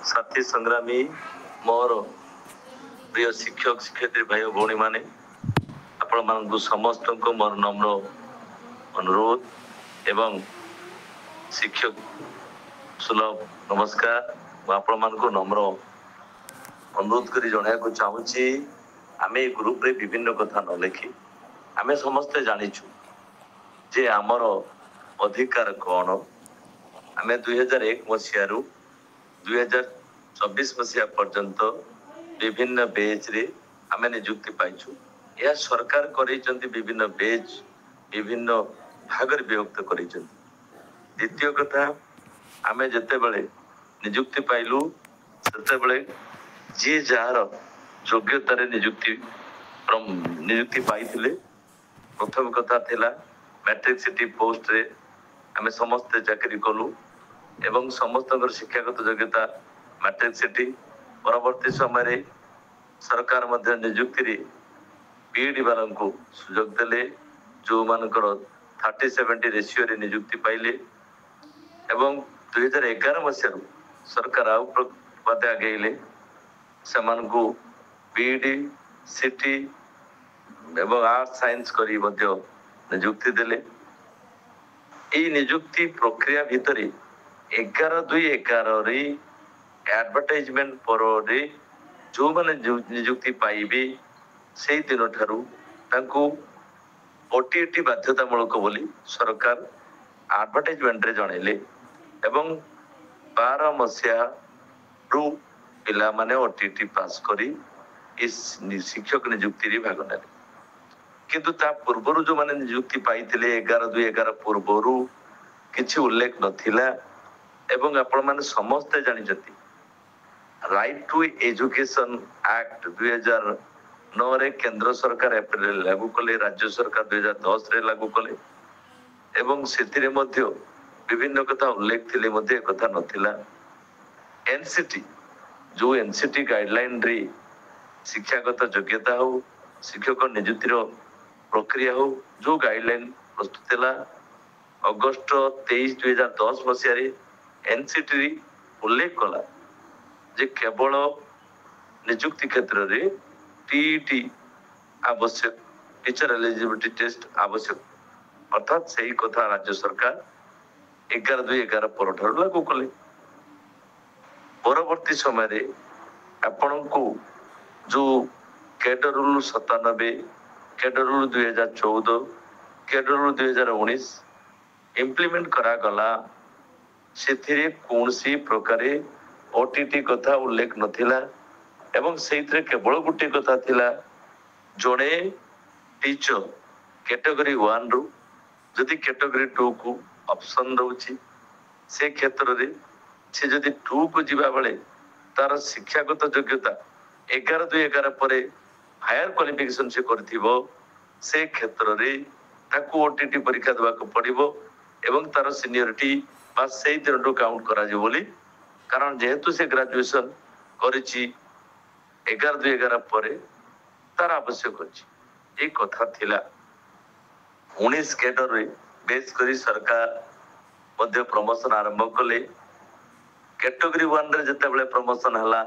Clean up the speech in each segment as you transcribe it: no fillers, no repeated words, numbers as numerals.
साथी संग्रामी मोर प्रिय शिक्षक शिक्षयित्री भाई भौणी माने आपण मानकु समस्त को मोर नम्र अनुरोध एवं शिक्षक सुलभ नमस्कार आपण मानकु नम्र अनुरोध करी जणाया को चाहूची आमे ग्रुप रे विभिन्न कथा न लेखी आमे समस्त जानिछु जे हमर अधिकार कोन आमे 2001 मसियारू 2024 मसिया पर्यंत विभिन्न बेच रे आमे नियुक्ति पाइछु या सरकार करेचंती विभिन्न बेच विभिन्न भागर विभक्त करेचंती। द्वितीय कथा आमे जते बेले नियुक्ति पाइलु सेते बेले जे जार योग्यता रे नियुक्ति पाइथिले प्रथम कथा थिला मैट्रिक सिटी पोस्ट रे आमे समस्त चाकरी कलु एवं समस्त शिक्षागत योग्यता मैट्रिक सिटी परवर्ती समय सरकार मध्य नियुक्ति रे बीडी वालों को सुजोग देले जो मानकर 30-70 रेशियो रे नियुक्ति पाइले एवं 2011 मसिया सरकार आउ पदे आगेले समान को बीडी सिटी एवं आर्ट साइंस करी मध्य नियुक्ति देले। एई नियुक्ति प्रक्रिया भितरे 11/2/11 रे एडवर्टाइजमेंट पर रे जो माने नियुक्ति पाइबे से दिन ठारू तांको ओटीटी बाध्यतामूलक बोली सरकार एडवर्टाइजमेंट रे जणैले एवं 12 मसिया रु पिला माने ओटीटी पास करी इस शिक्षक नियुक्ति रे भाग नेले किंतु ता पूर्वरु जो माने नियुक्ति पाइथिले 11/2/11 पूर्वरु किछि उल्लेख नथिला एवं आपण माने समस्त जानिजति राइट टू एजुकेशन एक्ट 2009 रे केंद्र सरकार एप्रिल लागू कले राज्य सरकार 2010 रे लागू कले एवं सेतिरे मध्य विभिन्न कथा उल्लेख थिले मध्य कथा नथिला। एनसीटी जो एनसीटी गाइडलाइन रे शिक्षागत योग्यता हो शिक्षक नियुक्तिर प्रक्रिया हो जो गाइडलाइन प्रस्तुत थेला अगस्त 23 2010 मसिया रे एनसीटी उल्लेख कला जे केवल नियुक्ति क्षेत्र रे टीईटी आवश्यक टीचर एलिजिबिलिटी टेस्ट आवश्यक अर्थात सही कथा राज्य सरकार 11/2/11 पर लागू कले। परवर्ती समय रे आपण को जो cadre rule 97 cadre rule 2014 cadre rule 2019 implement करा गला सेथिरे कोनसी प्रकारे ओटीटी कथा उल्लेख नथिला एवं सेथिरे केवल गुटे कथा थिला जणे टीचर कैटेगरी 1 रु जदि कैटेगरी 2 को ऑप्शन रहउची से क्षेत्र रे से जदि 2 को जीवा बेले तार शिक्षागत योग्यता 11/2/11 परे हायर क्वालिफिकेशन से करथिबो से क्षेत्र रे ताकू ओटीटी परीक्षा देबा को पड़िबो एवं तार सीनियरिटी बा सेही दिनटू काउंट करा जे बोली कारण जेहेतु से ग्रेजुएशन करिछि 11/2/11 परे तार आवश्यक अछि ए कथा थिला। 19 कैडर रे बेस करी सरकार मध्य प्रमोशन आरंभ कले कैटेगरी 1 रे जते बेले प्रमोशन हला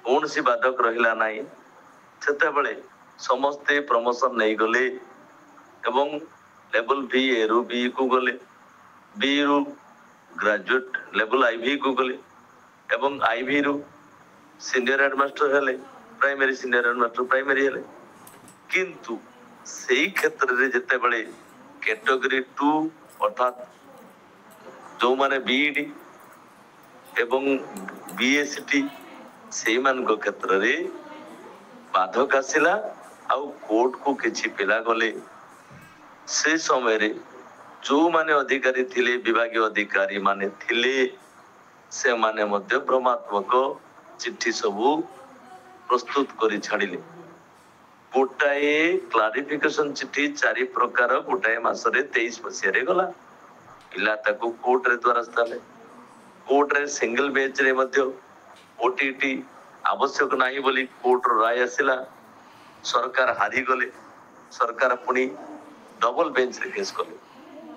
कौनसी बाधक रहिला नाही सेते बेले समस्ते प्रमोशन नहीं गले एवं लेवल बी ए रु बी को गले बी रु ग्रेजुएट लेवल आईवी को गले एवं आईवी रु सीनियर हेडमास्टर हेले प्राइमरी सीनियर हेडमास्टर प्राइमरी हेले किंतु सेही क्षेत्र रे जते बेले कैटेगरी 2 अर्थात जो माने बीडी एवं बीएसटी सेही मान को क्षेत्र रे बाधक आसिला आउ कोर्ट को किछि पिला गले से समय रे जो माने अधिकारी थिले विभागीय अधिकारी माने थिले से माने मध्य भ्रमात्मक चिट्ठी सबू प्रस्तुत करी छाड़िले गोटाए क्लारिफिकेशन चिट्ठी 4 प्रकार गोटाए मासरे 23 मसिया रे गला पिला ताको कोर्ट रे द्वारस्थ हेले कोर्ट रे सिंगल बेंच रे मध्य ओटीटी आवश्यक नाही बोली कोर्ट रो राय आसिला सरकार हारी गले सरकार पुनी डबल बेंच रे केस कले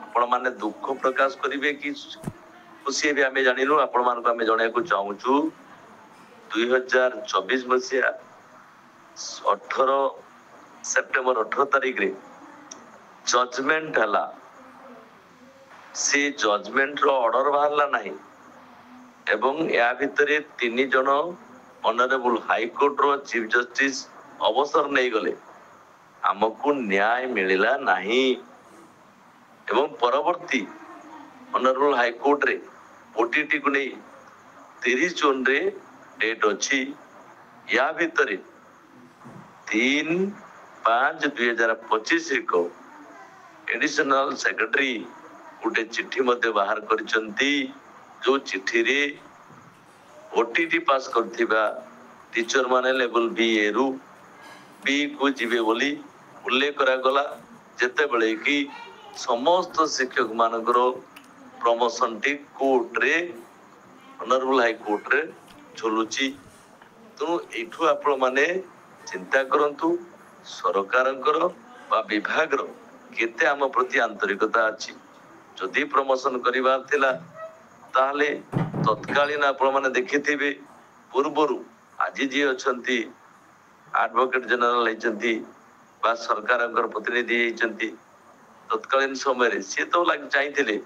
आपण माने दुख प्रकाश करिवे कि खुशी भी आमे जानिलु आपण मान को आमे जणे को चाहूछु 2024 मसीहा 18 सेप्टेम्बर 18 तारीख रे जजमेंट हला से जजमेंट रो ऑर्डर बाहरला नहीं एवं या भितरे 3 जन ऑनरेबल हाई कोर्ट रो चीफ जस्टिस अवसर नहीं गले आमको न्याय मिलला नहीं एवं परवर्ती ऑनरेबल हाई कोर्ट रे ओटीटी को नहीं 30 जून रे डेट अच्छी या भितरे 3/5/2025 को एडिशनल सेक्रेटरी गोटे चिट्ठी मध्य बाहर करिसंती जो चिट्ठी रे ओटीटी पास करथिबा टीचर माने लेवल बी ए रु बी को जीवे बोली उल्लेख करा गला जेते बेले कि समस्त शिक्षक मानकर प्रमोशन टी कोर्ट रे ऑनरेबल हाई कोर्ट रे चलुची तो एठू आपण माने चिंता करंतु सरकारंकर बा विभाग रो केते आम प्रति आंतरिकता अछि जदि प्रमोशन करिवार थिला ताहले तत्कालीन आपण माने देखिथिबे पूर्वरु आज जी अछंती एडवोकेट जनरल हैचंती बा सरकारंकर प्रतिनिधि हैचंती तत्कालीन समय रे से तो लाग चाहिथिले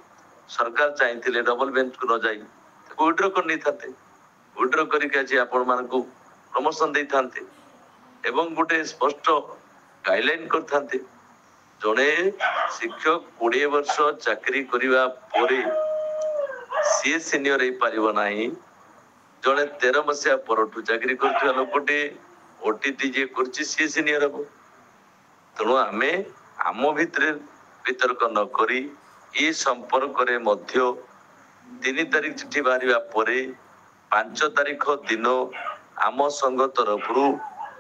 सरकार चाहिथिले डबल बेंच को न जाई विड्रॉ कर नहीं थाते विड्रॉ करिके आज आपण मानकू प्रमोशन दे थाते एवं गोटे स्पष्ट गाइडलाइन कर थाते जड़े शिक्षक 20 वर्ष चाकरी करिवा परे सी सीनियर हो पारिबो नाही जड़े 13 मसिया परठू चाकरी करथिबा लोकटे ओटीटी जे करछि सी सीनियर हो तेणु आमे आम भितरे वितर्क न करी ई संपर्क रे मध्य 3 तारीख चिट्ठी बाहरिबा परे 5 तारीख दिन आम संघ तरफरु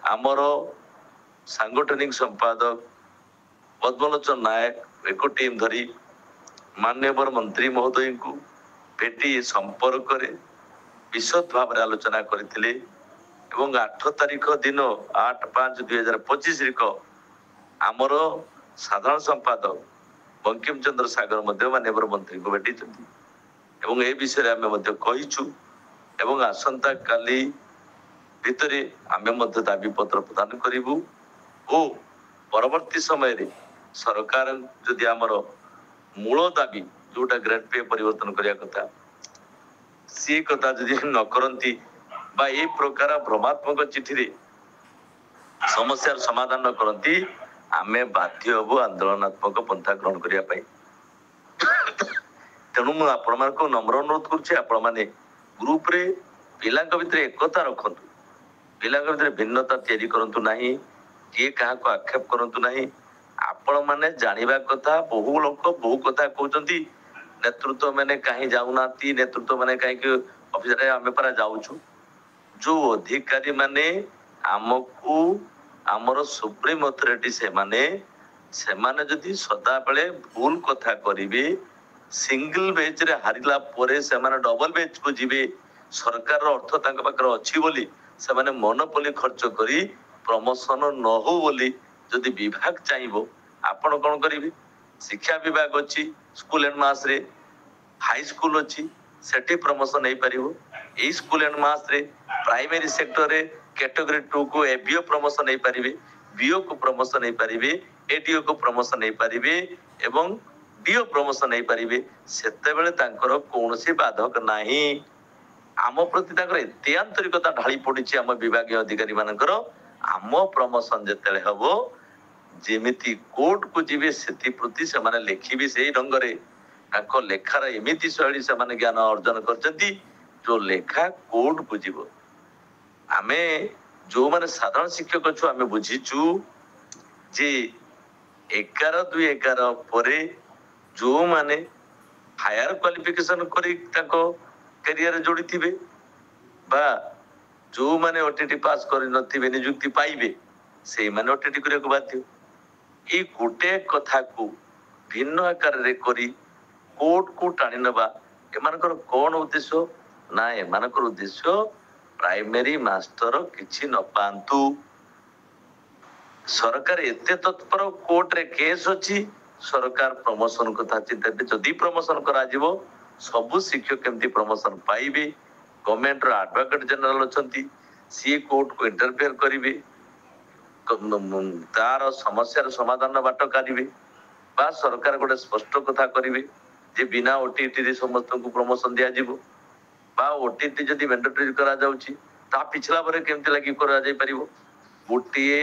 आमर सांगठनिक संपादक पद्मलोचन नायक एक टीम धरी माननीय मंत्री महोदय को भेटी संपर्क रे विशद भाव आलोचना करथिले एवं 8 तारीख दिन 8/5/2025 को आमर साधारण संपादक बंकिम चंद्र सागर मध्य माननीय मंत्री को भेटी एवं ए विषय आमे मध्य कहिछु एवं आसंता काली भितरे आमे मध्य दाबी पत्र प्रदान करिबु ओ परवर्ती समय रे सरकार जदि आमर मूल दाबी जोटा ग्रेड पे परिवर्तन करिया कथा सी कथा जदि न करंती बा ए प्रकार भ्रमात्मक चिठी रे समस्या समाधान न करंती आमे बाध्य हबो आंदोलनात्मक पंथा ग्रहण करिया पई तेणु मु आपण मानको नम्र अनुरोध करछि आपण माने ग्रुप रे पिलांक भितरे एकता रखंतु पिलांक भितरे भिन्नता तैयारी करंतु नाही किए कहा को आक्षेप करंतु नाही आपण माने जानिबा कथा बहु लोक बहु कथा कहउचंती नेतृत्व माने कहीं जाउनाती नेतृत्व माने कहीं के ऑफिस रे आमे परा जाउछु जो अधिकारी माने आमको आमर सुप्रीम अथॉरिटी से माने जदि सदा बेले भूल कथा करिवे सिंगल बेच रे हारिला परे से माने डबल बेच को जिवे सरकार रो अर्थ तांका पाकर अछि बोली से माने मोनोपोली खर्च करी प्रमोशन न हो बोली जदि विभाग चाहिबो आपण कोन करिवे शिक्षा विभाग अछि स्कूल एंड मास रे हाई स्कूल अछि सेठी प्रमोशन नहीं पारिबो ए स्कूल एंड मास रे प्राइमरी सेक्टर रे कैटेगरी 2 को एबीओ प्रमोशन नहीं पारिबे बीओ को प्रमोशन नहीं पारिबे एडीओ को प्रमोशन नहीं पारिबे एवं डीओ प्रमोशन नहीं पारिबे सेते बेले तांकर कोनोसी बाधक नाही आम प्रति तांकर एते आंतरिकता ढाली पड़िछि आम विभागीय अधिकारी मानकर आम प्रमोशन जेतेले हबो जेमिति कोर्ट को जीवे सेति प्रति से माने लेखिबे सेही ढंग रे तांको लेखार एमिति शैली से माने ज्ञान अर्जन करचंती जो लेखा कोर्ट को जीवो आमे जो माने साधारण शिक्षक छु आमे बुझिचु जे 11/2/11 परे जो माने हायर क्वालिफिकेशन करी ताको करियर जोड़ी थिबे बा जो माने ओटीटी पास करि नथिबे नियुक्ति पाइबे से माने ओटीटी करे को बाध्य ई गोटे कथा को भिन्न आकार रे करी कोर्ट को टाणी नबा एमानकर कोन उद्देश्य ना एमानकर उद्देश्य प्राइमरी मास्टर किछि न पांतु सरकार एते तत्पर कोर्ट रे केस अछि सरकार प्रमोशन कथा चिंता जदि प्रमोशन करा जिवो सब शिक्षक केमती प्रमोशन पाइबे गवर्नमेंट रो एडवोकेट जनरल अछंती सी कोर्ट को इंटरफेयर करिवे तार समस्या समाधान बाट काढ़े बा सरकार गोटे स्पष्ट कथा करेंगे जे बिना ओटीटी रे समस्त को प्रमोशन दिया जीवो बा ओटीटी जदि मैंडेटरी करा जाउची ता पिछला बारे केमती लगी करा जाय परिबो गोटिए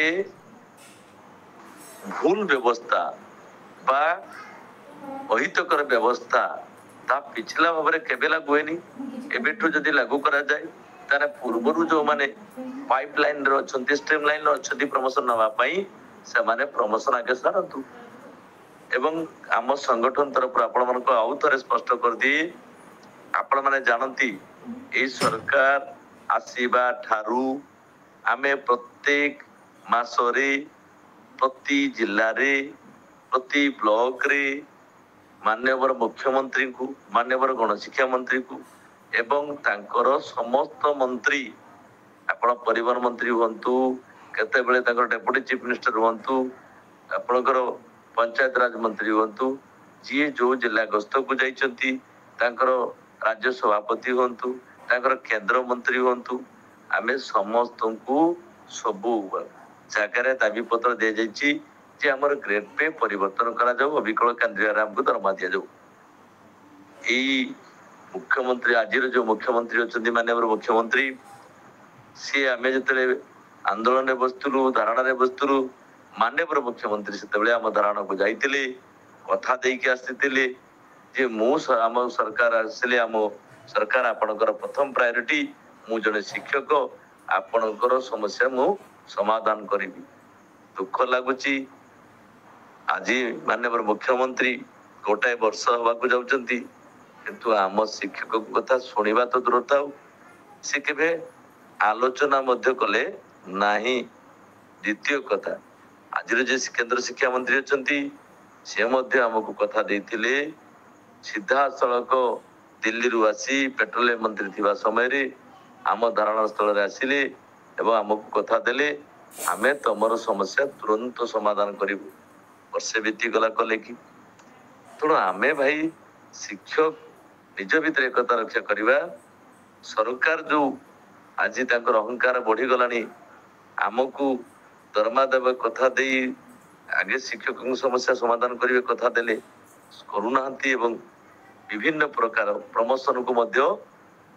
भूल व्यवस्था बा अहितकर व्यवस्था ता पिछला भाव केबे लागू हेनी एबेठु जदि लागू करा जाए तार पूर्वरु जो माने पाइपलाइन रो अछंती स्ट्रीम लाइन रो अछंती प्रमोशन नवा पई से माने प्रमोशन आगे सारंतु एवं आम संगठन तरफ आपण मन को आउ थरे स्पष्ट कर दी आपण माने जानती ए सरकार आसीबा ठारू आमे प्रत्येक मासरे प्रति जिल्ला रे प्रति ब्लॉक रे मान्यवर मुख्यमंत्री को मान्यवर गणशिक्षा मंत्री को एवं तांकर समस्त मंत्री आपण परिवहन मंत्री हुंतु केते बेले तांकर डेप्यूटी चीफ मिनिस्टर हुंतु आपणकर पंचायत राज मंत्री हुंतु जी जो जिला गस्त को जाइछंती तांकर राज्य सभापति हुंतु तांकर केंद्र मंत्री हुंतु आमे समस्त को सबु जगह दाबी पत्र दे जाइछि जे हमर ग्रेड पे परिवर्तन करा जाऊ अविकल केंद्रीय हमको दरमा दिया जाऊ एई मुख्यमंत्री आज जो मुख्यमंत्री अच्छा माननीय मुख्यमंत्री सी आम जो आंदोलन में बसलु धारणा रे बसलु माननीय मुख्यमंत्री से आम धारणा को जाइए कथा देके आसी जे मु आम सरकार आसिले आम सरकार आपणकर प्रथम प्रायोरिटी मु जने शिक्षक आपणकर समस्या मु समाधान करी दुख लगुच आज माननीय मुख्यमंत्री गोटाए वर्ष हवा को जाउचंती किंतु आम शिक्षक कथा शुणा तो दूर था सी के आलोचना मध्य कले नाही द्वितीय कथा आज केंद्र शिक्षा मंत्री अच्छा सी आमको कथा देते सीधा सड़क दिल्ली रु आसी पेट्रोलियम मंत्री थिबा समय रे आम धारणा स्थल रे आसिले एवं आमको कथा देले आमे तमर समस्या तुरंत समाधान करिबु वर्षे बीती गला कले कि तेणु आमे भाई शिक्षक निज भीतर एकता रक्षा करवा सरकार जो आज तांकर अहंकार बढ़ी गलानी आमको दरमा देव कथा दे आगे शिक्षक समस्या समाधान करिवे कथा देले करूनाहांती एवं विभिन्न प्रकार प्रमोशन को मध्य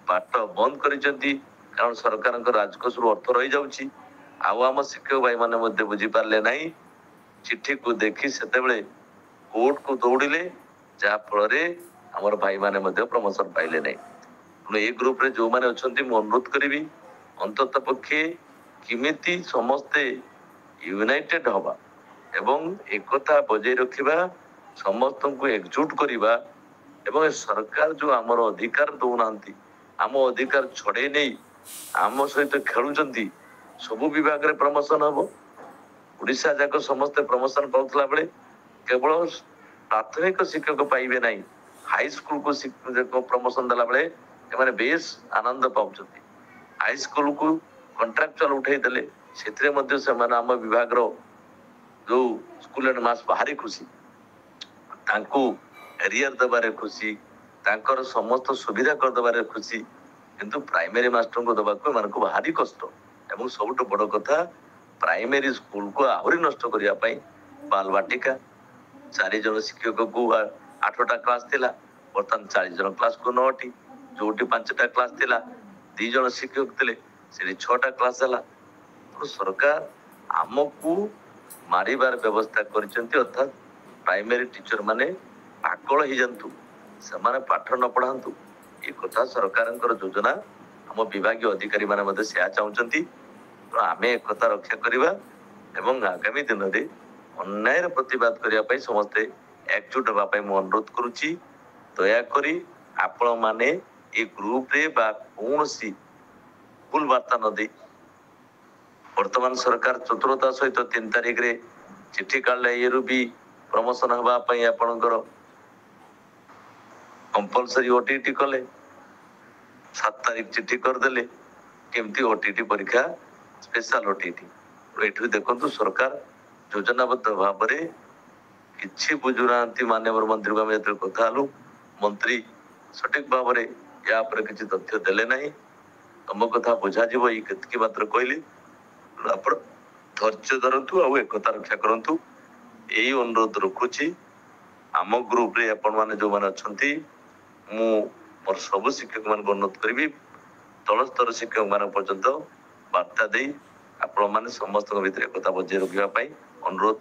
बाट बंद करिसेंती कारण सरकार राजकोष अर्थ रही जाउची आउ आम शिक्षक भाई माने मध्य बुझी पारले नाही चिट्ठी को देखी सेतेबेले कोर्ट को दौड़िले जहा फल आमर भाई माने मध्य प्रमोशन पाइले नहीं ए ग्रुप रे जो माने अछंती मु अनुरोध करिवि अंतत पक्षे किमिति समस्ते यूनाइटेड हवा एवं एकता बजाय रखिबा समस्त को एकजुट करिबा एवं सरकार जो आमर अधिकार दौनांती आम अधिकार छड़े नहीं आम सहित खेलुचंती सबु विभाग रे प्रमोशन हबो ओडिशा जाक समस्त प्रमोशन पाउथला बेले केवल प्राथमिक शिक्षक पाइबे नहीं हाई स्कूल को प्रमोशन देला बेले एमाने बेस आनंद पाउचंती हाई स्कूल को कॉन्ट्रैक्चुअल उठाई देले सेथरे मध्ये सेमाने आम विभाग रो जो स्कूल एंड मास बाहरी खुशी तांको एरियर दबारे खुशी तांकर समस्त सुविधा कर दबारे खुशी किंतु प्राइमरी मास्टर को दबा को मानको भारी कष्ट एवं सबुठ बड़ कथा प्राइमरी स्कूल को आहरी नष्ट करिया पई बाल बाटिका 4 जन शिक्षक को 8टा क्लास थिला बर्तमान 40 जन क्लास को 9टी जोटी 5टा क्लास थिला 2 जन शिक्षक थिले से 6टा क्लास हला तो सरकार आमको मारिबार व्यवस्था करिसेंती अर्थात प्राइमरी टीचर माने पागल ही जंतु से पाठ न पढ़ातु ये कथा सरकार योजना आम विभाग अधिकारी माने मध्य से चाहते तो आम एक रक्षा करवा एवं आगामी दिन में अन्याय प्रतिवाद करने समस्ते एकजुट होगापी मुझे अनुरोध करुच्ची दयाकोरी आपण माने ये ग्रुप रे बा कौन सी भूल वार्ता न दे वर्तमान सरकार चतुरता सहित 3 तारिख रे चिट्ठी काढले ये भी प्रमोशन होगापी आपणकर कंपलसरी ओटीटी कले 7 तारिख चिट्ठी करदेले केमती ओटीटी परीक्षा स्पेशल ओटीटी एठू देखंतु सरकार योजनाबद्ध भाव में किछि बुझुना माननीय मंत्री को आम कथा हलु मंत्री सठिक भाव में या किसी तथ्य देले नहीं ତମ କଥା ବୁଝାଯିବ ଏଇ କେତିକି ମାତ୍ର କହିଲି। ଆପଣ ଧୈର୍ଯ୍ୟ ଧରନ୍ତୁ ଆଉ ଏକତା ରକ୍ଷା କରନ୍ତୁ ଏଇ ଅନୁରୋଧ ରଖୁଛି। ଆମ ଗ୍ରୁପରେ ଆପଣମାନେ ଯୋଉମାନେ ଅଛନ୍ତି ମୁଁ ମୋର ସବୁ ଶିକ୍ଷକ ମାନଙ୍କୁ ଅନୁରୋଧ କରିବି ତଳ ସ୍ତର ଶିକ୍ଷକ ମାନଙ୍କ ପର୍ଯ୍ୟନ୍ତ ବାର୍ତ୍ତା ଦେଇ ଆପଣମାନେ ସମସ୍ତଙ୍କ ଭିତରେ ଏକତା ବଜାୟ ରଖିବା ପାଇଁ ଅନୁରୋଧ।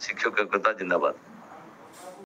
ଶିକ୍ଷକ ଏକତା ଜିନ୍ଦାବାଦ।